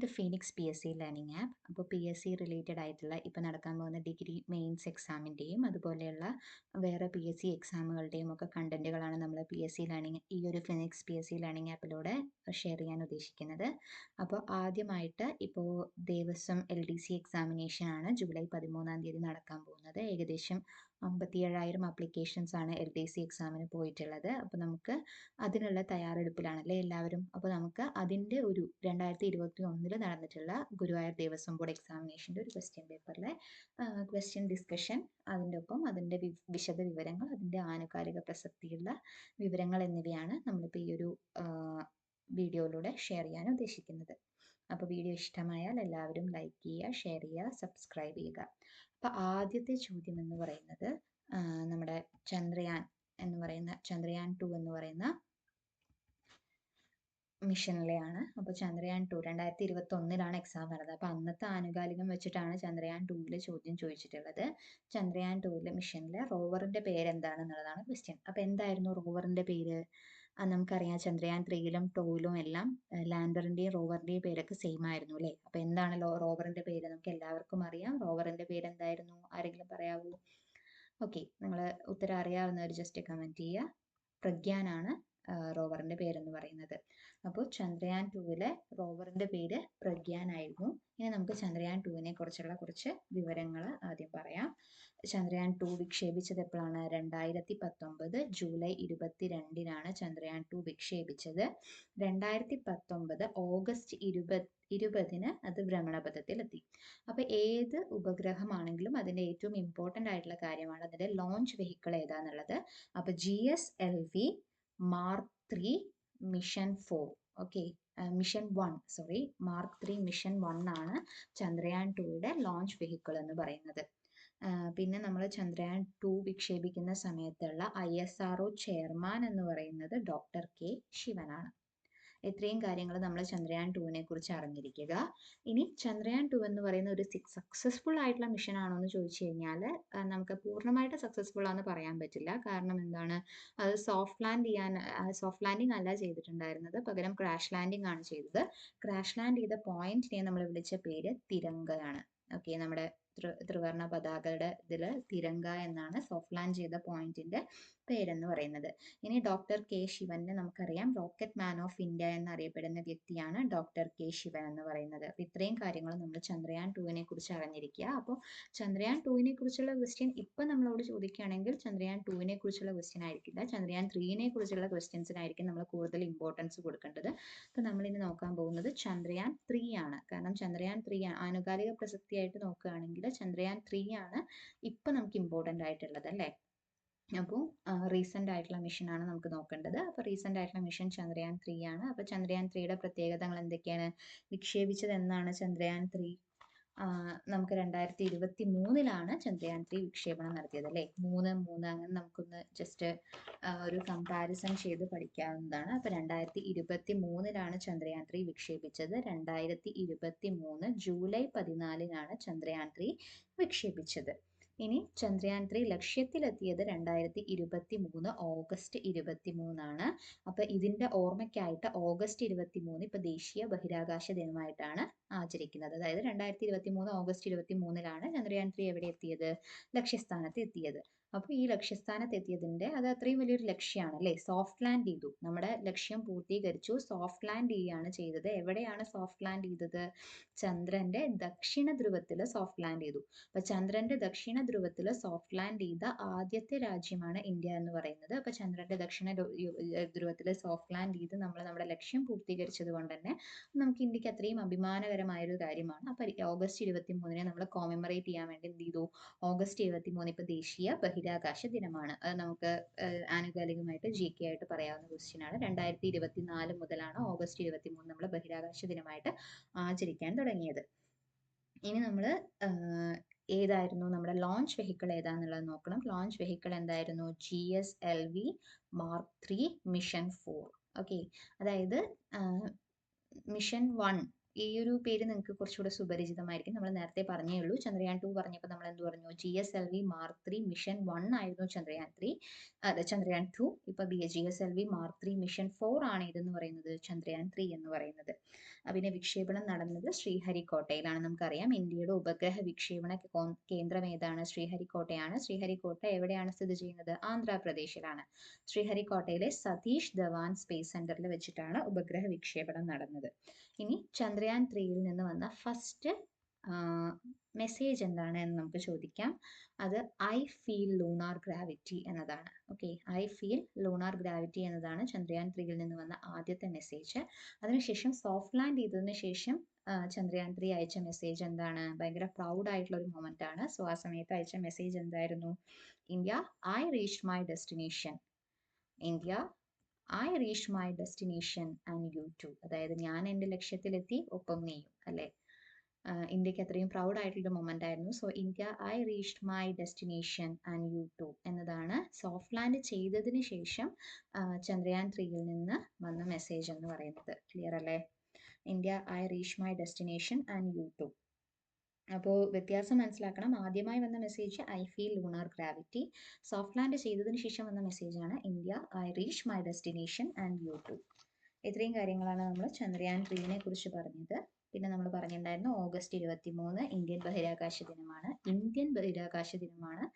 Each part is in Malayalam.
To Phoenix PSC learning app. അപ്പോൾ PSC റിലേറ്റഡ് ആയിട്ടുള്ള ഇപ്പോൾ നടക്കാൻ പോകുന്ന ഡിഗ്രി മെയിൻസ് എക്സാമിൻ്റെയും അതുപോലെയുള്ള വേറെ PSC എക്സാമുകളുടെയും ഒക്കെ കണ്ടന്റുകളാണ് നമ്മൾ PSC ലേണിംഗ് ഈ ഒരു ഫിനിക്സ് PSC ലേണിംഗ് ആപ്പിലൂടെ ഷെയർ ചെയ്യാൻ ഉദ്ദേശിക്കുന്നത്. അപ്പോൾ ആദ്യമായിട്ട് ഇപ്പോൾ ദേവസ്വം LDC എക്സാമിനേഷൻ ആണ് ജൂലൈ 13 നടക്കാൻ പോകുന്നത്. ഏകദേശം 57,000 അപ്ലിക്കേഷൻസ് ആണ് LDC എക്സാമിന് പോയിട്ടുള്ളത്. അപ്പോൾ നമുക്ക് അതിനുള്ള തയ്യാറെടുപ്പിലാണല്ലേ എല്ലാവരും. അപ്പോൾ നമുക്ക് അതിൻ്റെ ഒരു 2021 നടന്നിട്ടുള്ള ഗുരുവായൂർ ദേവസ്വം ബോർഡ് എക്സാമിനേഷൻ്റെ ഒരു ക്വസ്റ്റ്യൻ പേപ്പറിലെ ക്വസ്റ്റ്യൻ ഡിസ്കഷൻ, അതിൻ്റെ ഒപ്പം അതിൻ്റെ വിശദ വിവരങ്ങൾ, അതിൻ്റെ ആനുകാലിക പ്രസക്തിയുള്ള വിവരങ്ങൾ എന്നിവയാണ് നമ്മളിപ്പോൾ ഈ ഒരു വീഡിയോയിലൂടെ ഷെയർ ചെയ്യാൻ ഉദ്ദേശിക്കുന്നത്. അപ്പോൾ വീഡിയോ ഇഷ്ടമായാൽ എല്ലാവരും ലൈക്ക് ചെയ്യുക, ഷെയർ ചെയ്യുക, സബ്സ്ക്രൈബ് ചെയ്യുക. അപ്പോൾ ആദ്യത്തെ ചോദ്യം എന്ന് പറയുന്നത് നമ്മുടെ ചന്ദ്രയാൻ 2 എന്ന് പറയുന്ന മിഷനിലെയാണ്. അപ്പോൾ ചന്ദ്രയാൻ 2 2021 എക്സാം നടന്നത്. അപ്പോൾ അന്നത്തെ ആനുകാലികം വെച്ചിട്ടാണ് ചന്ദ്രയാൻ 2 ചോദ്യം ചോദിച്ചിട്ടുള്ളത്. ചന്ദ്രയാൻ 2 മിഷനിലെ റോവറിന്റെ പേര് എന്താണെന്നുള്ളതാണ് ക്വസ്റ്റ്യൻ. അപ്പോൾ എന്തായിരുന്നു റോവറിന്റെ പേര്? നമുക്കറിയാം ചന്ദ്രയാൻ 3ലും 2ലും എല്ലാം ലാൻഡറിന്റെയും റോവറിന്റെയും പേരൊക്കെ സെയിം ആയിരുന്നു അല്ലേ. അപ്പോൾ എന്താണ് റോവറിന്റെ പേര്? നമുക്ക് എല്ലാവർക്കും അറിയാം. റോവറിന്റെ പേര് എന്തായിരുന്നു? ആരെങ്കിലും പറയാവൂ? ഓക്കെ, നിങ്ങൾ ഉത്തരം അറിയാവുന്നവർ ജസ്റ്റ് കമന്റ് ചെയ്യുക. പ്രഗ്യാനാണ് റോവറിന്റെ പേരെന്ന് പറയുന്നത്. അപ്പോൾ ചന്ദ്രയാൻ 2 റോവറിന്റെ പേര് പ്രഗ്യാൻ ആയിരുന്നു. ഇനി നമുക്ക് ചന്ദ്രയാൻ 2 കുറിച്ചുള്ള കുറച്ച് വിവരങ്ങൾ ആദ്യം പറയാം. ചന്ദ്രയാൻ 2 വിക്ഷേപിച്ചത് എപ്പോഴാണ്? 2019 ജൂലൈ 22 ചന്ദ്രയാൻ 2 വിക്ഷേപിച്ചത്. 2019 ഓഗസ്റ്റ് 20 അത് ഭ്രമണപഥത്തിലെത്തി. അപ്പൊ ഏത് ഉപഗ്രഹമാണെങ്കിലും അതിന്റെ ഏറ്റവും ഇമ്പോർട്ടന്റ് ആയിട്ടുള്ള കാര്യമാണ് അതിന്റെ ലോഞ്ച് വെഹിക്കിൾ ഏതാന്നുള്ളത്. അപ്പൊ GSLV Mark 3 mission 4, okay, mission 1 mark 3 mission 1 ആണ് ചന്ദ്രയാൻ 2 ലോഞ്ച് വെഹിക്കിൾ എന്ന് പറയുന്നത്. പിന്നെ നമ്മൾ ചന്ദ്രയാൻ 2 വിക്ഷേപിക്കുന്ന സമയത്തുള്ള ISRO ചെയർമാൻ എന്ന് പറയുന്നത് ഡോക്ടർ K ശിവനാണ്. ഇത്രയും കാര്യങ്ങൾ നമ്മൾ ചന്ദ്രയാൻ 2 കുറിച്ച് അറിഞ്ഞിരിക്കുക. ഇനി ചന്ദ്രയാൻ 2 എന്ന് പറയുന്ന ഒരു സക്സസ്ഫുൾ ആയിട്ടുള്ള മിഷൻ ആണോ എന്ന് ചോദിച്ചു കഴിഞ്ഞാൽ നമുക്ക് പൂർണ്ണമായിട്ട് സക്സസ്ഫുൾ ആണെന്ന് പറയാൻ പറ്റില്ല. കാരണം എന്താണ്, അത് സോഫ്റ്റ് ലാൻഡിങ് അല്ല ചെയ്തിട്ടുണ്ടായിരുന്നത്, പകരം ക്രാഷ് ലാൻഡിങ് ആണ് ചെയ്തത്. ക്രാഷ് ലാൻഡ് ചെയ്ത പോയിന്റിനെ നമ്മൾ വിളിച്ച പേര് തിരങ്കയാണ്. ഓക്കെ, നമ്മുടെ ത്രിവർണ പതാകയുടെ ഇതിൽ തിരങ്ക എന്നാണ് സോഫ്റ്റ് ലാൻഡ് ചെയ്ത പോയിന്റിന്റെ പേരെന്ന് പറയുന്നത്. ഇനി ഡോക്ടർ K ശിവനെ നമുക്കറിയാം, റോക്കറ്റ് മാൻ ഓഫ് ഇന്ത്യ എന്നറിയപ്പെടുന്ന വ്യക്തിയാണ് ഡോക്ടർ K ശിവൻ എന്ന് പറയുന്നത്. ഇത്രയും കാര്യങ്ങൾ നമ്മൾ ചന്ദ്രയാൻ 2 കുറിച്ച് അറിഞ്ഞിരിക്കുക. അപ്പോൾ ചന്ദ്രയാൻ 2 കുറിച്ചുള്ള ക്വസ്റ്റ്യൻ ഇപ്പൊ നമ്മളോട് ചോദിക്കുകയാണെങ്കിൽ ചന്ദ്രയാൻ 2 കുറിച്ചുള്ള ക്വസ്റ്റ്യൻ ആയിരിക്കില്ല, ചന്ദ്രയാൻ 3 കുറിച്ചുള്ള ക്വസ്റ്റ്യൻസിനായിരിക്കും നമ്മൾ കൂടുതൽ ഇമ്പോർട്ടൻസ് കൊടുക്കേണ്ടത്. അപ്പൊ നമ്മളിനി നോക്കാൻ പോകുന്നത് ചന്ദ്രയാൻ 3 ആണ്. കാരണം ചന്ദ്രയാൻ 3 ആനുകാലിക പ്രസക്തിയായിട്ട് നോക്കുകയാണെങ്കിൽ ചന്ദ്രയാൻ 3 ആണ് ഇപ്പൊ നമുക്ക് ഇമ്പോർട്ടന്റ് ആയിട്ടുള്ളത് അല്ലേ. അപ്പോൾ റീസെന്റ് ആയിട്ടുള്ള മിഷൻ ആണ് നമുക്ക് നോക്കേണ്ടത്. അപ്പോൾ റീസെന്റ് ആയിട്ടുള്ള മിഷൻ ചന്ദ്രയാൻ 3 ആണ്. അപ്പോൾ ചന്ദ്രയാൻ 3യുടെ പ്രത്യേകതകൾ എന്തൊക്കെയാണ്? വിക്ഷേപിച്ചത് എന്നാണ് ചന്ദ്രയാൻ 3? നമുക്ക് 2023 ചന്ദ്രയാൻ 3 വിക്ഷേപണം നടത്തിയത് അല്ലേ. 3 അങ്ങനെ നമുക്കൊന്ന് ജസ്റ്റ് ഒരു കമ്പാരിസൺ ചെയ്ത് പഠിക്കാവുന്നതാണ്. അപ്പോൾ 2023 ചന്ദ്രയാൻ 3 വിക്ഷേപിച്ചത്. 2023 ജൂലൈ 14 ചന്ദ്രയാൻ 3 വിക്ഷേപിച്ചത്. ഇനി ചന്ദ്രയാൻ 3 ലക്ഷ്യത്തിലെത്തിയത് 2023 ഓഗസ്റ്റ് 23 അപ്പൊ ഇതിന്റെ ഓർമ്മയ്ക്കായിട്ട് ഓഗസ്റ്റ് 23 ഇപ്പൊ ദേശീയ ബഹിരാകാശ ദിനമായിട്ടാണ് ആചരിക്കുന്നത്. അതായത് 2023 ഓഗസ്റ്റ് 23 ചന്ദ്രയാൻ 3 എവിടെ എത്തിയത്? ലക്ഷ്യസ്ഥാനത്ത് എത്തിയത്. അപ്പൊ ഈ ലക്ഷ്യസ്ഥാനത്ത് എത്തിയതിന്റെ അത് അത്രയും വലിയൊരു ലക്ഷ്യമാണ് അല്ലെ. സോഫ്റ്റ് ലാൻഡ് ചെയ്തു, നമ്മുടെ ലക്ഷ്യം പൂർത്തീകരിച്ചു, സോഫ്റ്റ് ലാൻഡ് ചെയ്യുകയാണ് ചെയ്തത്. എവിടെയാണ് സോഫ്റ്റ് ലാൻഡ് ചെയ്തത്? ചന്ദ്രന്റെ ദക്ഷിണ ധ്രുവത്തിൽ സോഫ്റ്റ് ലാൻഡ് ചെയ്തു. അപ്പൊ ചന്ദ്രന്റെ ദക്ഷിണ ധ്രുവത്തിൽ സോഫ്റ്റ് ലാൻഡ് ചെയ്ത ആദ്യത്തെ രാജ്യമാണ് ഇന്ത്യ എന്ന് പറയുന്നത്. അപ്പൊ ചന്ദ്രന്റെ ദക്ഷിണ ധ്രുവത്തിൽ സോഫ്റ്റ് ലാൻഡ് ചെയ്ത് നമ്മൾ നമ്മുടെ ലക്ഷ്യം പൂർത്തീകരിച്ചത് കൊണ്ട് തന്നെ നമുക്ക് ഇന്ത്യക്ക് അത്രയും അഭിമാനകരമായ ഒരു കാര്യമാണ്. അപ്പൊ ഓഗസ്റ്റ് 23 നമ്മൾ കോമമറേറ്റ് ചെയ്യാൻ വേണ്ടി എന്ത് ചെയ്തു? ഓഗസ്റ്റ് 23 ഇപ്പൊ ദേശീയ ബഹിരാകാശ ദിനമാണ്. അത് നമുക്ക് ആനുകാലികമായിട്ട് GK ആയിട്ട് പറയാവുന്ന ക്വസ്റ്റ്യൻ ആണ്. 2024 മുതലാണ് ഓഗസ്റ്റ് 23 നമ്മൾ ബഹിരാകാശ ദിനമായിട്ട് ആചരിക്കാൻ തുടങ്ങിയത്. ഇനി നമ്മൾ ഏതായിരുന്നു നമ്മുടെ ലോഞ്ച് വെഹിക്കിൾ ഏതാന്നുള്ളത് നോക്കണം. ലോഞ്ച് വെഹിക്കിൾ എന്തായിരുന്നു? GSLV Mark 3 mission 4. ഓക്കെ, അതായത് മിഷൻ 1 ഈ ഒരു പേര് നിങ്ങൾക്ക് കുറച്ചുകൂടെ സുപരിചിതമായിരിക്കും. നമ്മൾ നേരത്തെ പറഞ്ഞേ ഉള്ളൂ. ചന്ദ്രയാൻ 2 പറഞ്ഞപ്പോൾ നമ്മൾ എന്ത് പറഞ്ഞു? GSLV മാർക്ക് 3 മിഷൻ 1 ആയിരുന്നു ചന്ദ്രയാൻ 3, അതെ ചന്ദ്രയാൻ 2. ഇപ്പോൾ GSLV മാർക്ക് 3 മിഷൻ 4 ആണ് ഇതെന്ന് പറയുന്നത് ചന്ദ്രയാൻ 3 എന്ന് പറയുന്നത്. പിന്നെ വിക്ഷേപണം നടന്നത് ശ്രീഹരിക്കോട്ടയിലാണ്. നമുക്കറിയാം ഇന്ത്യയുടെ ഉപഗ്രഹ വിക്ഷേപണ കേന്ദ്രം ഏതാണ്? ശ്രീഹരിക്കോട്ടയാണ്. ശ്രീഹരിക്കോട്ട എവിടെയാണ് സ്ഥിതി ചെയ്യുന്നത്? ആന്ധ്രാപ്രദേശിലാണ്. ശ്രീഹരിക്കോട്ടയിലെ സതീഷ് ധവാൻ സ്പേസ് സെന്ററിൽ വെച്ചിട്ടാണ് ഉപഗ്രഹ വിക്ഷേപണം നടന്നത്. ഇനി ചന്ദ്രയാൻ 3യിൽ നിന്ന് വന്ന ഫസ്റ്റ് മെസ്സേജ് എന്താണ് എന്ന് നമുക്ക് ചോദിക്കാം. അത് ഐ ഫീൽ ലൂണാർ ഗ്രാവിറ്റി എന്നതാണ്. Okay, I feel lunar gravity എന്നതാണ് ചന്ദ്രയാൻ 3യിൽ നിന്ന് വന്ന ആദ്യത്തെ മെസ്സേജ്. അതിനുശേഷം സോഫ്റ്റ് ലാൻഡ് ചെയ്തതിനു ശേഷം ചന്ദ്രയാൻ 3 അയച്ച മെസ്സേജ് എന്താണ്? ഭയങ്കര പ്രൗഡ് ആയിട്ടുള്ള ഒരു മൊമെന്റ് ആണ്. സോ ആ സമയത്ത് അയച്ച മെസ്സേജ് എന്തായിരുന്നു? India, I reached my destination. India, I reach my destination and you too. അതായത് ഞാൻ എൻ്റെ ലക്ഷ്യത്തിലെത്തി, ഒപ്പം നീയും, അല്ലേ? ഇന്ത്യക്ക് അത്രയും പ്രൗഡ് ആയിട്ടുള്ള മൊമെന്റ് ആയിരുന്നു. So India, I reached my destination and you too എന്നതാണ് സോഫ്റ്റ് ലാൻഡ് ചെയ്തതിന് ശേഷം ചന്ദ്രയാൻ 3യിൽ നിന്ന് വന്ന മെസ്സേജ് എന്ന് പറയുന്നത്. ക്ലിയർ അല്ലേ? India, I reach my destination and you too. അപ്പോൾ വ്യത്യാസം മനസ്സിലാക്കണം. ആദ്യമായി വന്ന message I feel lunar gravity. Soft land ചെയ്തതിന് ശേഷം വന്ന മെസ്സേജാണ് India, I reach my destination and you too. ഇത്രയും കാര്യങ്ങളാണ് നമ്മൾ ചന്ദ്രയാൻ 3നെ കുറിച്ച് പറഞ്ഞത്. പിന്നെ നമ്മൾ പറഞ്ഞിട്ടുണ്ടായിരുന്നു ഓഗസ്റ്റ് 23 ഇന്ത്യൻ ബഹിരാകാശ ദിനമാണ്. ഇന്ത്യൻ ബഹിരാകാശ ദിനമാണ്.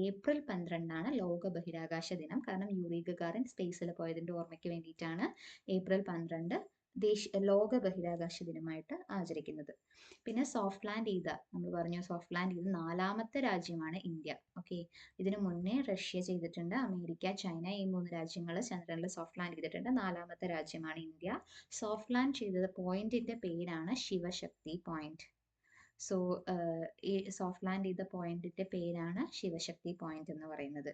ഏപ്രിൽ 12 ലോക ബഹിരാകാശ ദിനം. കാരണം യൂറി ഗഗാറിൻ സ്പേസിൽ പോയതിൻ്റെ ഓർമ്മയ്ക്ക് വേണ്ടിയിട്ടാണ് ഏപ്രിൽ 12 ലോക ബഹിരാകാശ ദിനമായിട്ട് ആചരിക്കുന്നത്. പിന്നെ സോഫ്റ്റ് ലാൻഡ് ചെയ്ത, നമ്മൾ പറഞ്ഞു സോഫ്റ്റ് ലാൻഡ് ചെയ്ത 4ാമത്തെ രാജ്യമാണ് ഇന്ത്യ. ഓക്കെ, ഇതിനു മുന്നേ റഷ്യ ചെയ്തിട്ടുണ്ട്, അമേരിക്ക, ചൈന, ഈ 3 രാജ്യങ്ങൾ ചന്ദ്രനിൽ സോഫ്റ്റ് ലാൻഡ് ചെയ്തിട്ടുണ്ട്. 4ാമത്തെ രാജ്യമാണ് ഇന്ത്യ. സോഫ്റ്റ് ലാൻഡ് ചെയ്തത് പോയിന്റിന്റെ പേരാണ് ശിവശക്തി പോയിന്റ്. സോ ഈ സോഫ്റ്റ് ലാൻഡ് ചെയ്ത പോയിന്റിന്റെ പേരാണ് ശിവശക്തി പോയിന്റ് എന്ന് പറയുന്നത്.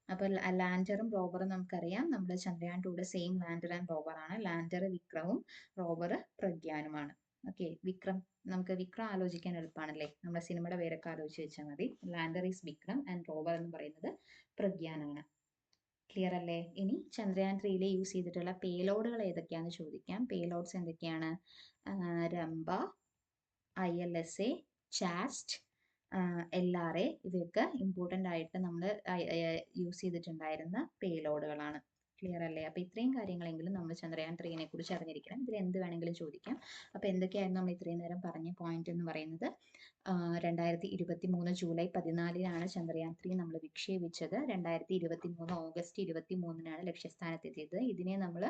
അപ്പോൾ ലാൻഡറും റോവറും നമുക്കറിയാം, നമ്മുടെ ചന്ദ്രയാൻ 2യുടെ സെയിം ലാൻഡർ ആൻഡ് റോവർ ആണ്. ലാൻഡർ വിക്രമും റോവർ പ്രഗ്യാനുമാണ്. ഓക്കെ, വിക്രം, നമുക്ക് വിക്രം ആലോചിക്കാൻ എളുപ്പമാണല്ലേ, നമ്മുടെ സിനിമയുടെ പേരൊക്കെ ആലോചിച്ച് വെച്ചാൽ മതി. Lander is Vikram and rover എന്ന് പറയുന്നത് പ്രഗ്യാനാണ്. ക്ലിയർ അല്ലേ? ഇനി ചന്ദ്രയാൻ 3യിൽ യൂസ് ചെയ്തിട്ടുള്ള പേലോഡുകൾ ഏതൊക്കെയാണെന്ന് ചോദിക്കാം. പേലോഡ്സ് എന്തൊക്കെയാണ്? രംഭ, ILSA, ചാസ്റ്റ്, LRA, ഇവയൊക്കെ ഇമ്പോർട്ടൻ്റ് ആയിട്ട് നമ്മൾ യൂസ് ചെയ്തിട്ടുണ്ടായിരുന്ന പേലോഡുകളാണ്. ക്ലിയർ അല്ലേ? അപ്പോൾ ഇത്രയും കാര്യങ്ങളെങ്കിലും നമ്മൾ ചന്ദ്രയാൻ 3നെ കുറിച്ച് അറിഞ്ഞിരിക്കണം. ഇതിൽ എന്ത് വേണമെങ്കിലും ചോദിക്കാം. അപ്പോൾ എന്തൊക്കെയായിരുന്നു നമ്മൾ ഇത്രയും നേരം പറഞ്ഞ പോയിന്റ് എന്ന് പറയുന്നത്? 2023 ജൂലൈ 14 ചന്ദ്രയാൻ 3 നമ്മൾ വിക്ഷേപിച്ചത്. 2023 ഓഗസ്റ്റ് 23 ലക്ഷ്യസ്ഥാനത്തെത്തിയത്. ഇതിനെ നമ്മൾ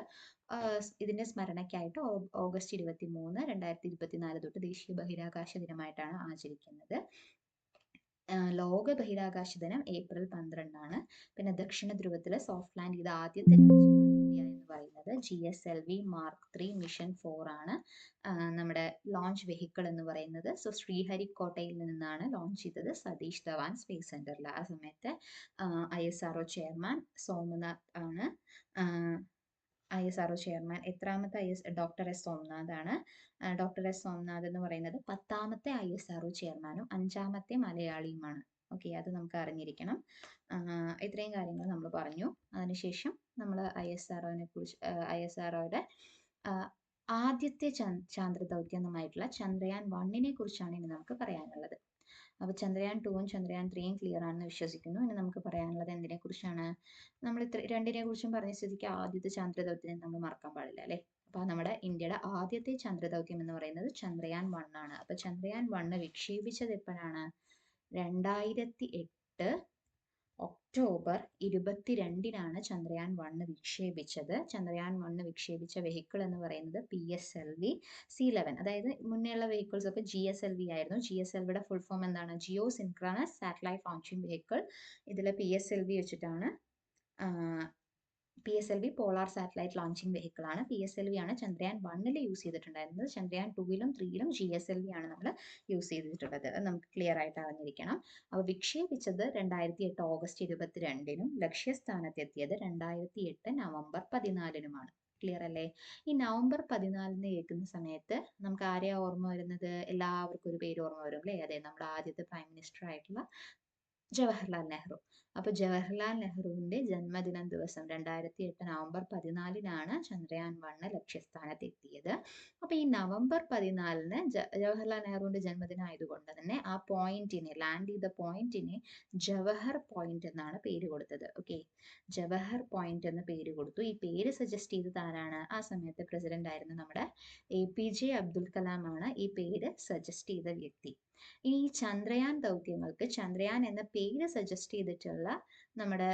ഇതിന്റെ സ്മരണയ്ക്കായിട്ട് ഓഗസ്റ്റ് 23, 2024 തൊട്ട് ദേശീയ ബഹിരാകാശ ദിനമായിട്ടാണ് ആചരിക്കുന്നത്. ലോക ബഹിരാകാശ ദിനം ഏപ്രിൽ 12. പിന്നെ ദക്ഷിണ ധ്രുവത്തിൽ സോഫ്റ്റ് ലാൻഡ് ചെയ്ത ആദ്യത്തെ രാജ്യമാണ് ഇന്ത്യ എന്ന് പറയുന്നത്. GSLV മാർക്ക് 3 മിഷൻ 4 ആണ് നമ്മുടെ ലോഞ്ച് വെഹിക്കിൾ എന്ന് പറയുന്നത്. സോ ശ്രീഹരിക്കോട്ടയിൽ നിന്നാണ് ലോഞ്ച് ചെയ്തത് സതീഷ് ധവാൻ സ്പേസ് സെന്ററിൽ. ആ സമയത്ത് ISRO ചെയർമാൻ സോമനാഥ് ആണ്. ISRO ചെയർമാൻ എത്രാമത്തെ ഡോക്ടർ എസ് സോമനാഥ് ആണ്. ഡോക്ടർ എസ് സോമനാഥ് എന്ന് പറയുന്നത് 10ാമത്തെ ISRO ചെയർമാനും 5ാമത്തെ മലയാളിയുമാണ്. ഓക്കെ, അത് നമുക്ക് അറിഞ്ഞിരിക്കണം. ഇത്രയും കാര്യങ്ങൾ നമ്മൾ പറഞ്ഞു. അതിനുശേഷം നമ്മൾ ISROയുടെ ആദ്യത്തെ ചാന്ദ്ര ദൗത്യമായിട്ടുള്ള ചന്ദ്രയാൻ 1നെ കുറിച്ചാണ് ഇനി നമുക്ക് പറയാനുള്ളത്. അപ്പോൾ ചന്ദ്രയാൻ 2ഉം ചന്ദ്രയാൻ 3യും ക്ലിയർ ആണെന്ന് വിശ്വസിക്കുന്നു. ഇനി നമുക്ക് പറയാനുള്ളത് എന്തിനെ കുറിച്ചാണ്? നമ്മൾ രണ്ടിനെ കുറിച്ചും പറഞ്ഞ സ്ഥിതിക്ക് ആദ്യത്തെ ചാന്ദ്ര ദൗത്യത്തെ നമ്മൾ മറക്കാൻ പാടില്ല, അല്ലേ? അപ്പോൾ നമ്മുടെ ഇന്ത്യയുടെ ആദ്യത്തെ ചന്ദ്ര ദൗത്യം എന്ന് പറയുന്നത് ചന്ദ്രയാൻ 1 ആണ്. അപ്പോൾ ചന്ദ്രയാൻ 1 വിക്ഷേപിച്ചത് എപ്പോഴാണ്? 2008 ഒക്ടോബർ 22 ചന്ദ്രയാൻ 1 വിക്ഷേപിച്ചത്. ചന്ദ്രയാൻ 1 വിക്ഷേപിച്ച വെഹിക്കിൾ എന്ന് പറയുന്നത് PSLV C11. അതായത് മുന്നേയുള്ള വെഹിക്കിൾസ് ഒക്കെ GSLV ആയിരുന്നു. GSLVയുടെ ഫുൾ ഫോം എന്താണ്? Geosynchronous satellite launching vehicle. ഇതിൽ PSLV വെച്ചിട്ടാണ് PSLV polar satellite launching vehicle ആണ്. PSLV ആണ് ചന്ദ്രയാൻ 1ൽ യൂസ് ചെയ്തിട്ടുണ്ടായിരുന്നത്. ചന്ദ്രയാൻ 2ലും 3ലും GSLV ആണ് നമ്മൾ യൂസ് ചെയ്തിട്ടുള്ളത്. നമുക്ക് ക്ലിയർ ആയിട്ട് അറിഞ്ഞിരിക്കണം. അപ്പോൾ വിക്ഷേപിച്ചത് 2008 ഓഗസ്റ്റ് 22 ലക്ഷ്യസ്ഥാനത്തെത്തിയത് 2008 നവംബർ 14 ക്ലിയർ അല്ലേ? ഈ നവംബർ 14 കേൾക്കുന്ന സമയത്ത് നമുക്ക് ആരെയാ ഓർമ്മ വരുന്നത്? എല്ലാവർക്കും ഒരു പേര് ഓർമ്മ വരും, അല്ലേ? അതെ, നമ്മുടെ ആദ്യത്തെ പ്രൈം മിനിസ്റ്റർ ആയിട്ടുള്ള ജവഹർലാൽ നെഹ്റു. അപ്പോൾ ജവഹർലാൽ നെഹ്റുവിന്റെ ജന്മദിനം ദിവസം 2008 നവംബർ 14-നാണ് ചന്ദ്രയാൻ 1 ലക്ഷ്യസ്ഥാനത്ത് എത്തിയത്. അപ്പോൾ ഈ നവംബർ 14-ന് ജവഹർലാൽ നെഹ്റുവിന്റെ ജന്മദിനം ആയതുകൊണ്ട് തന്നെ ആ പോയിന്റിനെ, ലാൻഡ് ചെയ്ത പോയിന്റിനെ ജവഹർ പോയിന്റ് എന്നാണ് പേര് കൊടുത്തത്. ഓക്കെ, ജവഹർ പോയിന്റ് എന്ന് പേര് കൊടുത്തു. ഈ പേര് സജസ്റ്റ് ചെയ്തത് ആരാണ്? ആ സമയത്ത് പ്രസിഡന്റ് ആയിരുന്ന നമ്മുടെ APJ അബ്ദുൽ കലാം ആണ് ഈ പേര് സജസ്റ്റ് ചെയ്ത വ്യക്തി. ഈ ചന്ദ്രയാൻ ദൗത്യങ്ങൾക്ക് ചന്ദ്രയാൻ എന്ന പേര് സജസ്റ്റ് ചെയ്തിട്ടുള്ള നമ്മുടെ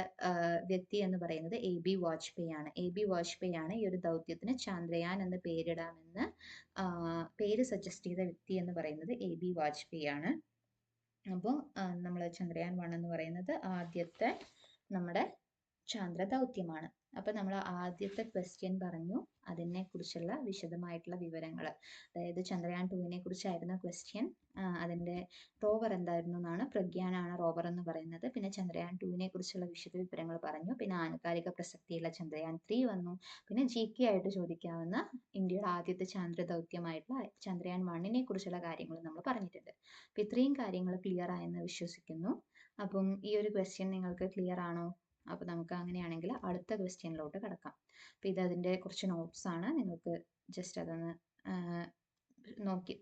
വ്യക്തി എന്ന് പറയുന്നത് AB വാജ്പേയി ആണ്. AB വാജ്പേയി ആണ് ഈ ഒരു ദൗത്യത്തിന് ചന്ദ്രയാൻ എന്ന് പേരിടാമെന്ന് പേര് സജസ്റ്റ് ചെയ്ത വ്യക്തി എന്ന് പറയുന്നത് AB വാജ്പേയി ആണ്. അപ്പോൾ നമ്മൾ ചന്ദ്രയാൻ 1 എന്ന് പറയുന്നത് ആദ്യത്തെ നമ്മുടെ ചാന്ദ്ര ദൗത്യമാണ്. അപ്പൊ നമ്മൾ ആദ്യത്തെ ക്വസ്റ്റ്യൻ പറഞ്ഞു, അതിനെ കുറിച്ചുള്ള വിശദമായിട്ടുള്ള വിവരങ്ങൾ, അതായത് ചന്ദ്രയാൻ 2-നെ കുറിച്ചായിരുന്ന ക്വസ്റ്റ്യൻ. അതിന്റെ റോവർ എന്തായിരുന്നു എന്നാണ്, പ്രഗ്യാനാണ് റോവർ എന്ന് പറയുന്നത്. പിന്നെ ചന്ദ്രയാൻ 2-നെ കുറിച്ചുള്ള വിശദ വിവരങ്ങൾ പറഞ്ഞു. പിന്നെ ആനുകാലിക പ്രസക്തിയുള്ള ചന്ദ്രയാൻ 3 വന്നു. പിന്നെ GK ആയിട്ട് ചോദിക്കാവുന്ന ഇന്ത്യയുടെ ആദ്യത്തെ ചാന്ദ്ര ദൗത്യമായിട്ടുള്ള ചന്ദ്രയാൻ 1-നെ കുറിച്ചുള്ള കാര്യങ്ങൾ നമ്മൾ പറഞ്ഞിട്ടുണ്ട്. അപ്പൊ ഇത്രയും കാര്യങ്ങൾ ക്ലിയർ ആയെന്ന് വിശ്വസിക്കുന്നു. അപ്പം ഈ ഒരു ക്വസ്റ്റ്യൻ നിങ്ങൾക്ക് ക്ലിയർ ആണോ? അപ്പോൾ നമുക്ക് അങ്ങനെയാണെങ്കിൽ അടുത്ത ക്വസ്റ്റ്യനിലോട്ട് കിടക്കാം. അപ്പോൾ ഇത് അതിൻ്റെ കുറച്ച് നോട്ട്സ് ആണ്, നിങ്ങൾക്ക് ജസ്റ്റ് അതൊന്ന് നോക്കി